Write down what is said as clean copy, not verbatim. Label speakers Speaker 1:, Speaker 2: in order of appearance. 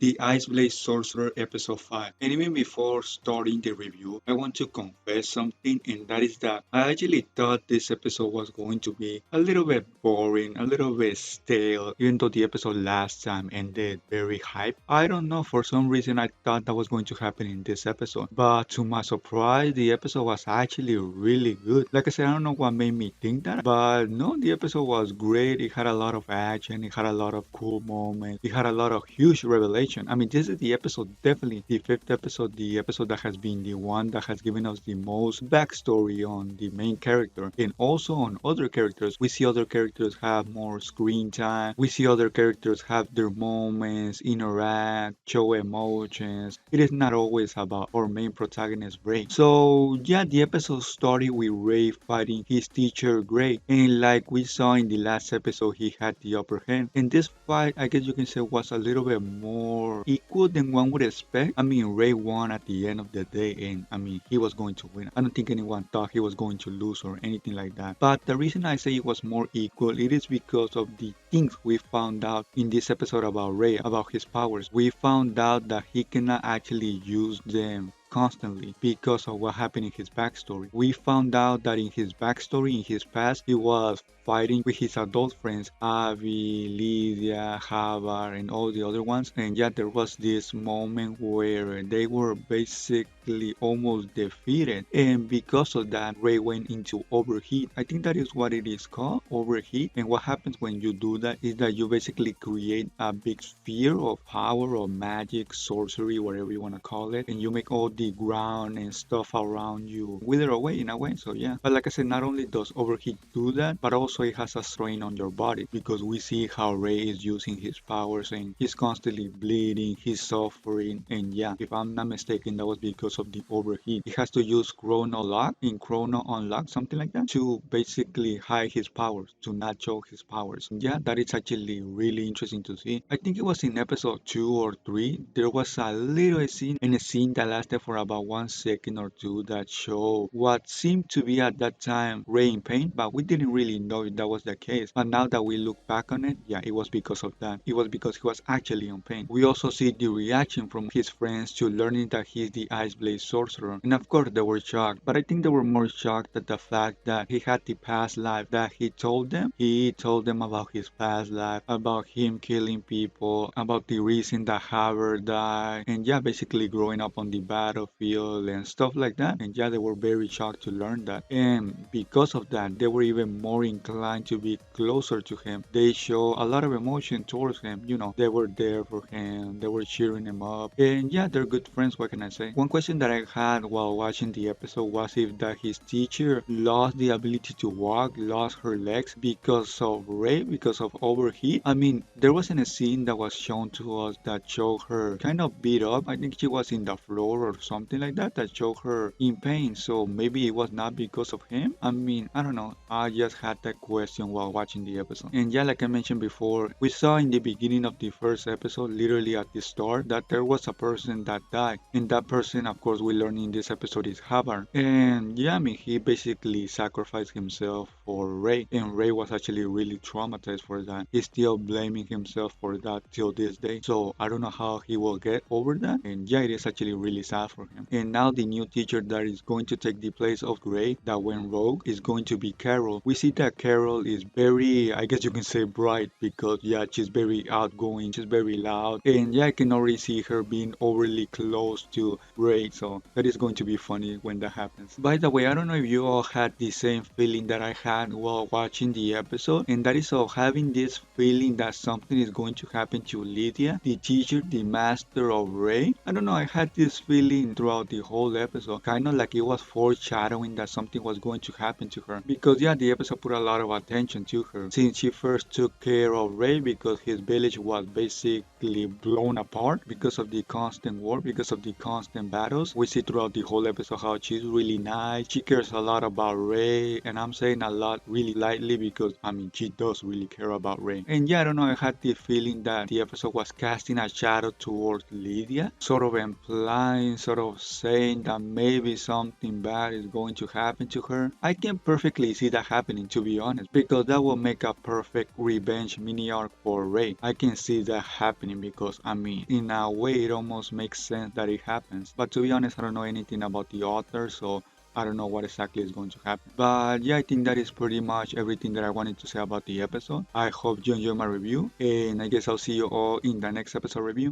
Speaker 1: the Iceblade Sorcerer episode 5. And even before starting the review, I want to confess something, and that is that I actually thought this episode was going to be a little bit boring, a little bit stale, even though the episode last time ended very hype. I don't know, for some reason I thought that was going to happen in this episode. But to my surprise, the episode was actually really good. Like I said, I don't know what made me think that, but no, the episode was great. It had a lot of action, it had a lot of cool moments, it had a lot of huge revelation. I mean, this is the episode, definitely the fifth episode, the episode that has been the one that has given us the most backstory on the main character and also on other characters. We see other characters have more screen time, we see other characters have their moments, interact, show emotions. It is not always about our main protagonist, Ray. So, yeah, the episode started with Ray fighting his teacher, Gray, and like we saw in the last episode, he had the upper hand. And this fight, I guess you can say, was a little bit more equal than one would expect. I mean, Ray won at the end of the day, and I mean, he was going to win. I don't think anyone thought he was going to lose or anything like that. But the reason I say it was more equal, it is because of the things we found out in this episode about Ray, about his powers. We found out that he cannot actually use them constantly because of what happened in his backstory. We found out that in his backstory, in his past, he was fighting with his adult friends, Abby, Lydia, Havard, and all the other ones. And yeah, there was this moment where they were basically almost defeated. And because of that, Ray went into overheat. I think that is what it is called, overheat. And what happens when you do that is that you basically create a big sphere of power or magic, sorcery, whatever you want to call it. And you make all the ground and stuff around you wither away in a way. So yeah. But like I said, not only does overheat do that, but also it has a strain on your body because we see how Ray is using his powers and he's constantly bleeding, he's suffering, and yeah, if I'm not mistaken, that was because of the overheat. He has to use Chrono Lock in Chrono Unlock, something like that, to basically hide his powers, to not show his powers. Yeah, that is actually really interesting to see. I think it was in episode 2 or 3, there was a little scene, and a scene that lasted for about 1 second or two that showed what seemed to be at that time Ray in pain, but we didn't really know if that was the case. But now that we look back on it, yeah, it was because of that. It was because he was actually in pain. We also see the reaction from his friends to learning that he's the Iceblade Sorcerer. And of course, they were shocked. But I think they were more shocked at the fact that he had the past life that he told them. He told them about his past life, about him killing people, about the reason that Havard died, and yeah, basically growing up on the battlefield and stuff like that. And yeah, they were very shocked to learn that. And because of that, they were even more inclined to be closer to him. They show a lot of emotion towards him. You know, they were there for him, they were cheering him up. And yeah, they're good friends, what can I say? One question that I had while watching the episode was if that his teacher lost the ability to walk, lost her legs because of rape, because of overheat. I mean, there wasn't a scene that was shown to us that showed her kind of beat up. I think she was in the floor or something like that, that showed her in pain. So maybe it was not because of him. I mean, I don't know. I just had that question while watching the episode. And yeah, like I mentioned before, we saw in the beginning of the first episode, literally at the start, that there was a person that died. And that person, of course, we learn in this episode is Havard. And yeah, I mean, he basically sacrificed himself for Ray. And Ray was actually really traumatized for that. He's still blaming himself for that till this day. So I don't know how he will get over that. And yeah, it is actually really sad for him. And now the new teacher that is going to take the place of Ray that went rogue is going to be Carol. We see that Carol is very, I guess you can say bright because yeah, she's very outgoing, she's very loud. And yeah, I can already see her being overly close to Ray. So that is going to be funny when that happens. By the way, I don't know if you all had the same feeling that I had while watching the episode. And that is of having this feeling that something is going to happen to Lydia, the teacher, the master of Ray. I don't know, I had this feeling throughout the whole episode, kind of like it was foreshadowing that something was going to happen to her. Because yeah, the episode put a lot of attention to her since she first took care of Ray because his village was basically blown apart because of the constant war, because of the constant battles. We see throughout the whole episode how she's really nice, she cares a lot about Ray, and I'm saying a lot really lightly because, I mean, she does really care about Ray. And yeah, I don't know, I had the feeling that the episode was casting a shadow towards Lydia, sort of implying, sort of saying that maybe something bad is going to happen to her. I can perfectly see that happening, to be honest, because that will make a perfect revenge mini arc for Ray. I can see that happening because, I mean, in a way, it almost makes sense that it happens. But to be honest, I don't know anything about the author, so I don't know what exactly is going to happen. But yeah, I think that is pretty much everything that I wanted to say about the episode. I hope you enjoyed my review, and I guess I'll see you all in the next episode review.